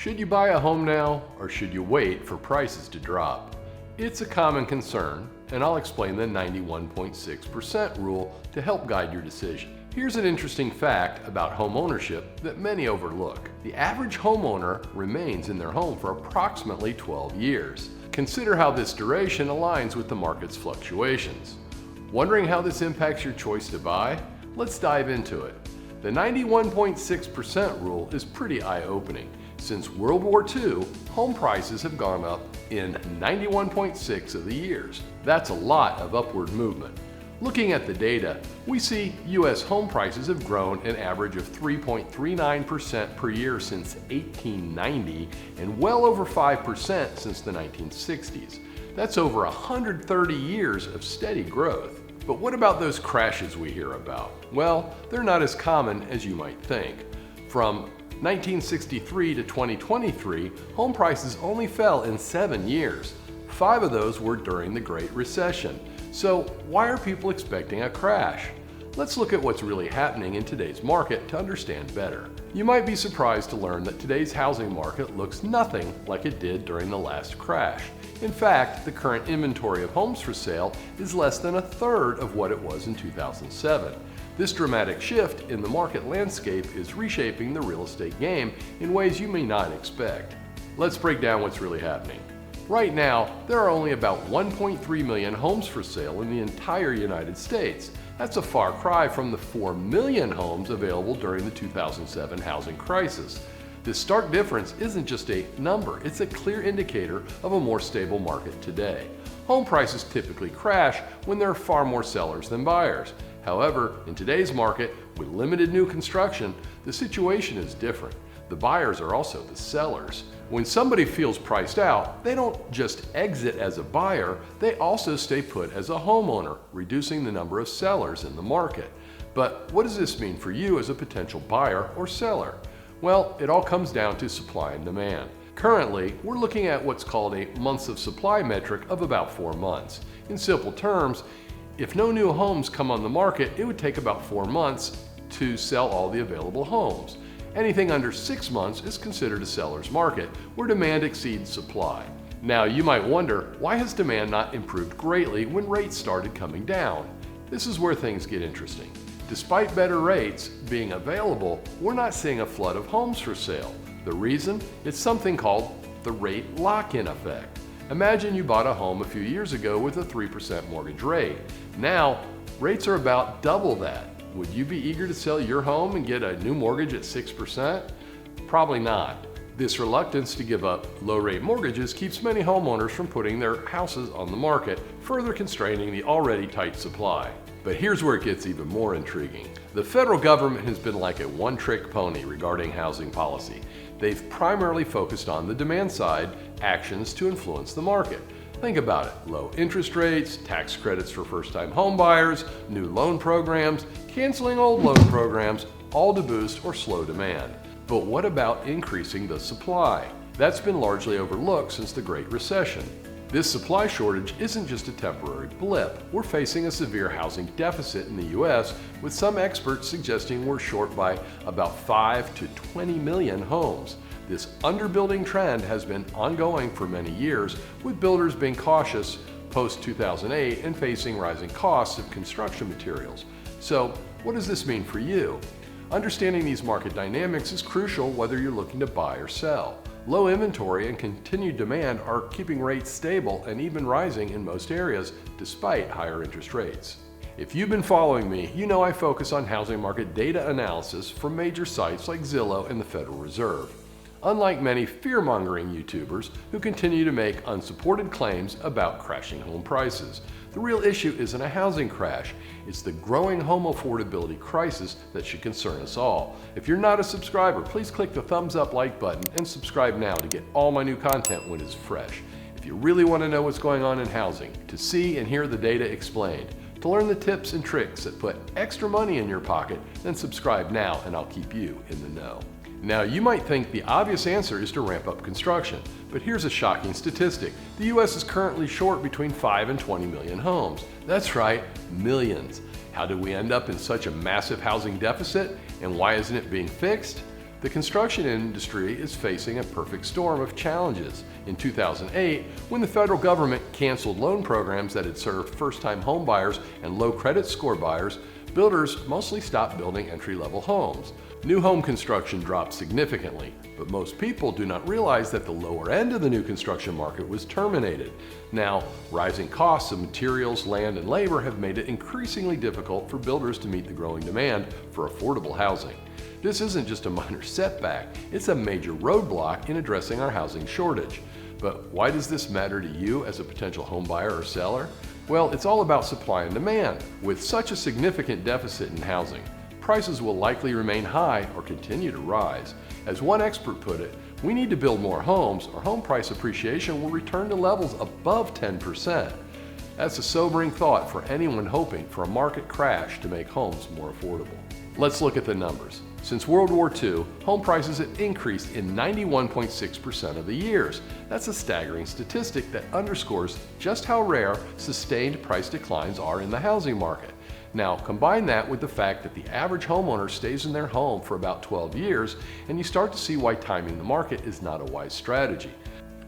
Should you buy a home now, or should you wait for prices to drop? It's a common concern, and I'll explain the 91.6% rule to help guide your decision. Here's an interesting fact about home ownership that many overlook. The average homeowner remains in their home for approximately 12 years. Consider how this duration aligns with the market's fluctuations. Wondering how this impacts your choice to buy? Let's dive into it. The 91.6% rule is pretty eye-opening. Since World War II, home prices have gone up in 91.6 of the years. That's a lot of upward movement. Looking at the data, we see U.S. home prices have grown an average of 3.39% per year since 1890 and well over 5% since the 1960s. That's over 130 years of steady growth. But what about those crashes we hear about? Well, they're not as common as you might think. From 1963 to 2023, home prices only fell in 7 years. 5 of those were during the Great Recession. So why are people expecting a crash? Let's look at what's really happening in today's market to understand better. You might be surprised to learn that today's housing market looks nothing like it did during the last crash. In fact, the current inventory of homes for sale is less than a third of what it was in 2007. This dramatic shift in the market landscape is reshaping the real estate game in ways you may not expect. Let's break down what's really happening. Right now, there are only about 1.3 million homes for sale in the entire United States. That's a far cry from the 4 million homes available during the 2007 housing crisis. This stark difference isn't just a number, it's a clear indicator of a more stable market today. Home prices typically crash when there are far more sellers than buyers. However, in today's market, with limited new construction, the situation is different. The buyers are also the sellers. When somebody feels priced out, they don't just exit as a buyer, they also stay put as a homeowner, reducing the number of sellers in the market. But what does this mean for you as a potential buyer or seller? Well, it all comes down to supply and demand. Currently, we're looking at what's called a months of supply metric of about 4 months. In simple terms, if no new homes come on the market, it would take about 4 months to sell all the available homes. Anything under 6 months is considered a seller's market, where demand exceeds supply. Now, you might wonder, why has demand not improved greatly when rates started coming down? This is where things get interesting. Despite better rates being available, we're not seeing a flood of homes for sale. The reason? It's something called the rate lock-in effect. Imagine you bought a home a few years ago with a 3% mortgage rate. Now, rates are about double that. Would you be eager to sell your home and get a new mortgage at 6%? Probably not. This reluctance to give up low-rate mortgages keeps many homeowners from putting their houses on the market, further constraining the already tight supply. But here's where it gets even more intriguing. The federal government has been like a one-trick pony regarding housing policy. They've primarily focused on the demand side actions to influence the market. Think about it: low interest rates, tax credits for first-time home buyers, new loan programs, canceling old loan programs, all to boost or slow demand. But what about increasing the supply? That's been largely overlooked since the Great Recession. This supply shortage isn't just a temporary blip. We're facing a severe housing deficit in the U.S., with some experts suggesting we're short by about 5 to 20 million homes. This underbuilding trend has been ongoing for many years, with builders being cautious post-2008 and facing rising costs of construction materials. So, what does this mean for you? Understanding these market dynamics is crucial whether you're looking to buy or sell. Low inventory and continued demand are keeping rates stable and even rising in most areas, despite higher interest rates. If you've been following me, you know I focus on housing market data analysis from major sites like Zillow and the Federal Reserve. Unlike many fear-mongering YouTubers who continue to make unsupported claims about crashing home prices, the real issue isn't a housing crash, it's the growing home affordability crisis that should concern us all. If you're not a subscriber, please click the thumbs up like button and subscribe now to get all my new content when it's fresh. If you really want to know what's going on in housing, to see and hear the data explained, to learn the tips and tricks that put extra money in your pocket, then subscribe now and I'll keep you in the know. Now, you might think the obvious answer is to ramp up construction, but here's a shocking statistic. The U.S. is currently short between 5 and 20 million homes. That's right, millions. How did we end up in such a massive housing deficit, and why isn't it being fixed? The construction industry is facing a perfect storm of challenges. In 2008, when the federal government canceled loan programs that had served first-time home buyers and low credit score buyers, builders mostly stopped building entry-level homes. New home construction dropped significantly, but most people do not realize that the lower end of the new construction market was terminated. Now, rising costs of materials, land, and labor have made it increasingly difficult for builders to meet the growing demand for affordable housing. This isn't just a minor setback, it's a major roadblock in addressing our housing shortage. But why does this matter to you as a potential home buyer or seller? Well, it's all about supply and demand. With such a significant deficit in housing, prices will likely remain high or continue to rise. As one expert put it, we need to build more homes or home price appreciation will return to levels above 10%. That's a sobering thought for anyone hoping for a market crash to make homes more affordable. Let's look at the numbers. Since World War II, home prices have increased in 91.6% of the years. That's a staggering statistic that underscores just how rare sustained price declines are in the housing market. Now, combine that with the fact that the average homeowner stays in their home for about 12 years, and you start to see why timing the market is not a wise strategy.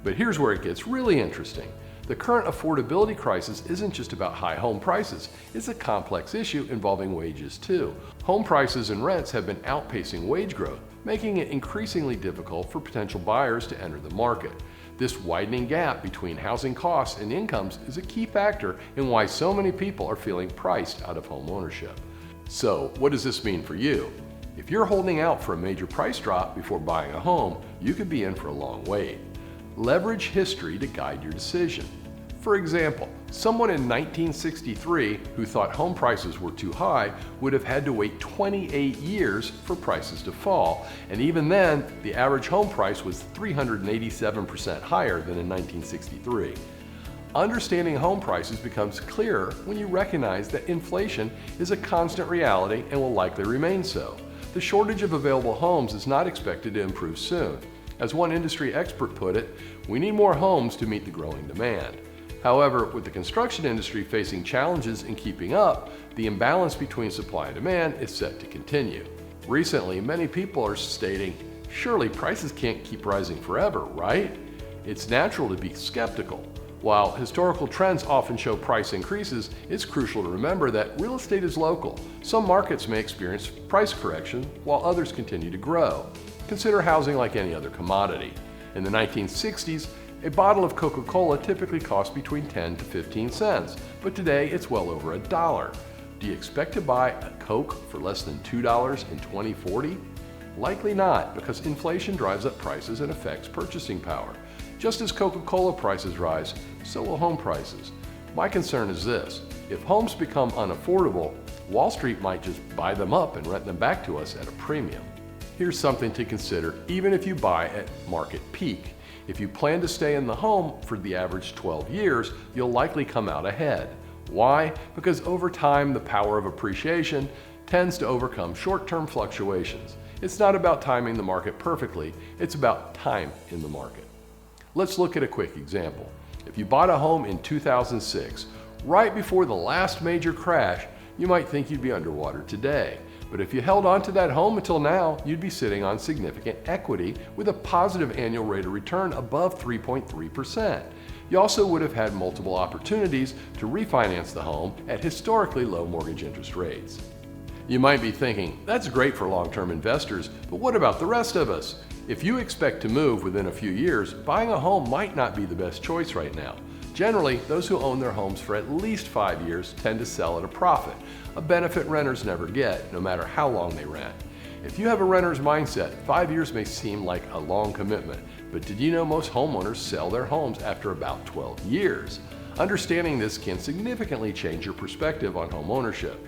But here's where it gets really interesting. The current affordability crisis isn't just about high home prices, it's a complex issue involving wages too. Home prices and rents have been outpacing wage growth, making it increasingly difficult for potential buyers to enter the market. This widening gap between housing costs and incomes is a key factor in why so many people are feeling priced out of home ownership. So, what does this mean for you? If you're holding out for a major price drop before buying a home, you could be in for a long wait. Leverage history to guide your decision. For example, someone in 1963 who thought home prices were too high would have had to wait 28 years for prices to fall, and even then, the average home price was 387% higher than in 1963. Understanding home prices becomes clearer when you recognize that inflation is a constant reality and will likely remain so. The shortage of available homes is not expected to improve soon. As one industry expert put it, we need more homes to meet the growing demand. However, with the construction industry facing challenges in keeping up, the imbalance between supply and demand is set to continue. Recently, many people are stating, surely prices can't keep rising forever, right? It's natural to be skeptical. While historical trends often show price increases, it's crucial to remember that real estate is local. Some markets may experience price correction while others continue to grow. Consider housing like any other commodity. In the 1960s, a bottle of Coca-Cola typically cost between 10 to 15 cents, but today it's well over $1. Do you expect to buy a Coke for less than $2 in 2040? Likely not, because inflation drives up prices and affects purchasing power. Just as Coca-Cola prices rise, so will home prices. My concern is this: if homes become unaffordable, Wall Street might just buy them up and rent them back to us at a premium. Here's something to consider even if you buy at market peak. If you plan to stay in the home for the average 12 years, you'll likely come out ahead. Why? Because over time, the power of appreciation tends to overcome short-term fluctuations. It's not about timing the market perfectly, it's about time in the market. Let's look at a quick example. If you bought a home in 2006, right before the last major crash, you might think you'd be underwater today. But if you held on to that home until now, you'd be sitting on significant equity with a positive annual rate of return above 3.3%. You also would have had multiple opportunities to refinance the home at historically low mortgage interest rates. You might be thinking, that's great for long-term investors, but what about the rest of us? If you expect to move within a few years, buying a home might not be the best choice right now. Generally, those who own their homes for at least 5 years tend to sell at a profit, a benefit renters never get, no matter how long they rent. If you have a renter's mindset, 5 years may seem like a long commitment, but did you know most homeowners sell their homes after about 12 years? Understanding this can significantly change your perspective on home ownership.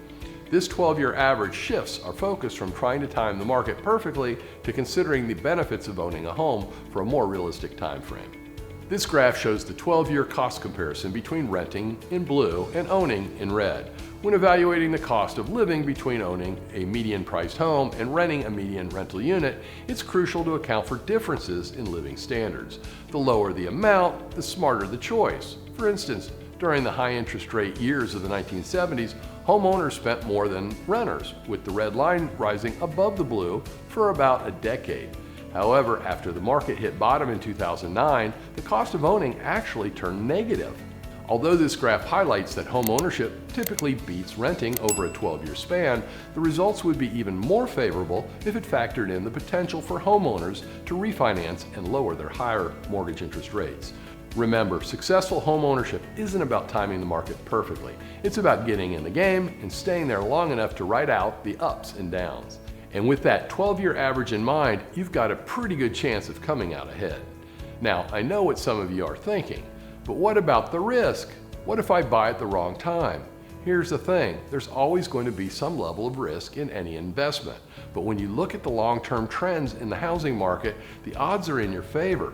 This 12-year average shifts our focus from trying to time the market perfectly to considering the benefits of owning a home for a more realistic time frame. This graph shows the 12-year cost comparison between renting in blue and owning in red. When evaluating the cost of living between owning a median-priced home and renting a median rental unit, it's crucial to account for differences in living standards. The lower the amount, the smarter the choice. For instance, during the high interest rate years of the 1970s, Homeowners spent more than renters, with the red line rising above the blue for about a decade. However, after the market hit bottom in 2009, the cost of owning actually turned negative. Although this graph highlights that home ownership typically beats renting over a 12-year span, the results would be even more favorable if it factored in the potential for homeowners to refinance and lower their higher mortgage interest rates. Remember, successful home ownership isn't about timing the market perfectly. It's about getting in the game and staying there long enough to ride out the ups and downs. And with that 12-year average in mind, you've got a pretty good chance of coming out ahead. Now, I know what some of you are thinking. But what about the risk? What if I buy at the wrong time? Here's the thing, there's always going to be some level of risk in any investment. But when you look at the long-term trends in the housing market, the odds are in your favor.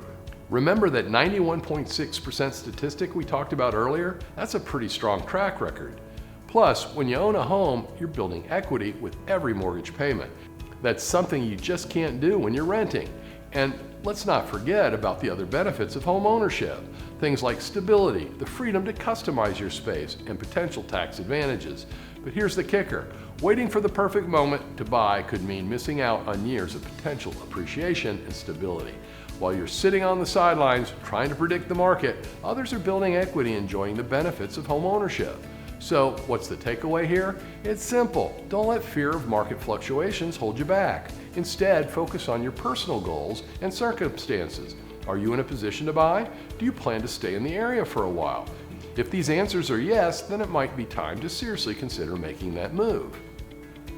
Remember that 91.6% statistic we talked about earlier? That's a pretty strong track record. Plus, when you own a home, you're building equity with every mortgage payment. That's something you just can't do when you're renting. And let's not forget about the other benefits of home ownership. Things like stability, the freedom to customize your space, and potential tax advantages. But here's the kicker. Waiting for the perfect moment to buy could mean missing out on years of potential appreciation and stability. While you're sitting on the sidelines trying to predict the market, others are building equity enjoying the benefits of home ownership. So what's the takeaway here? It's simple. Don't let fear of market fluctuations hold you back. Instead, focus on your personal goals and circumstances. Are you in a position to buy? Do you plan to stay in the area for a while? If these answers are yes, then it might be time to seriously consider making that move.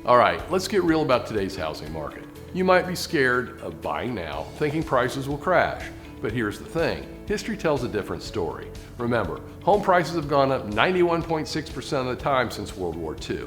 All right, let's get real about today's housing market. You might be scared of buying now, thinking prices will crash. But here's the thing, history tells a different story. Remember, home prices have gone up 91.6% of the time since World War II.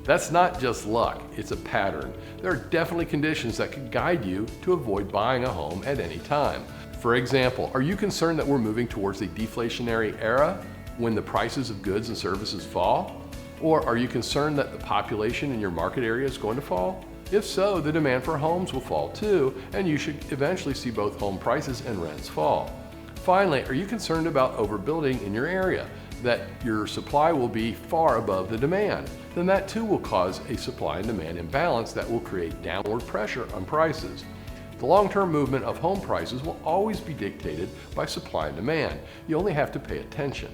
That's not just luck, it's a pattern. There are definitely conditions that could guide you to avoid buying a home at any time. For example, are you concerned that we're moving towards a deflationary era when the prices of goods and services fall? Or are you concerned that the population in your market area is going to fall? If so, the demand for homes will fall too, and you should eventually see both home prices and rents fall. Finally, are you concerned about overbuilding in your area, that your supply will be far above the demand? Then that too will cause a supply and demand imbalance that will create downward pressure on prices. The long-term movement of home prices will always be dictated by supply and demand. You only have to pay attention.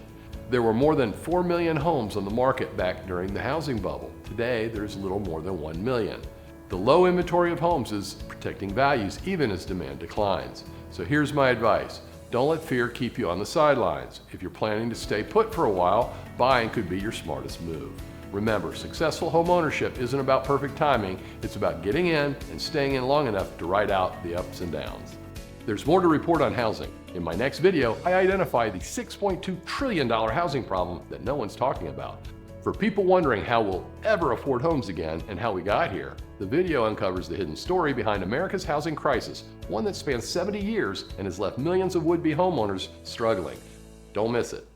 There were more than 4 million homes on the market back during the housing bubble. Today, there's a little more than 1 million. The low inventory of homes is protecting values even as demand declines. So here's my advice. Don't let fear keep you on the sidelines. If you're planning to stay put for a while, buying could be your smartest move. Remember, successful home ownership isn't about perfect timing, it's about getting in and staying in long enough to ride out the ups and downs. There's more to report on housing. In my next video, I identify the $6.2 trillion housing problem that no one's talking about. For people wondering how we'll ever afford homes again and how we got here, the video uncovers the hidden story behind America's housing crisis, one that spans 70 years and has left millions of would-be homeowners struggling. Don't miss it.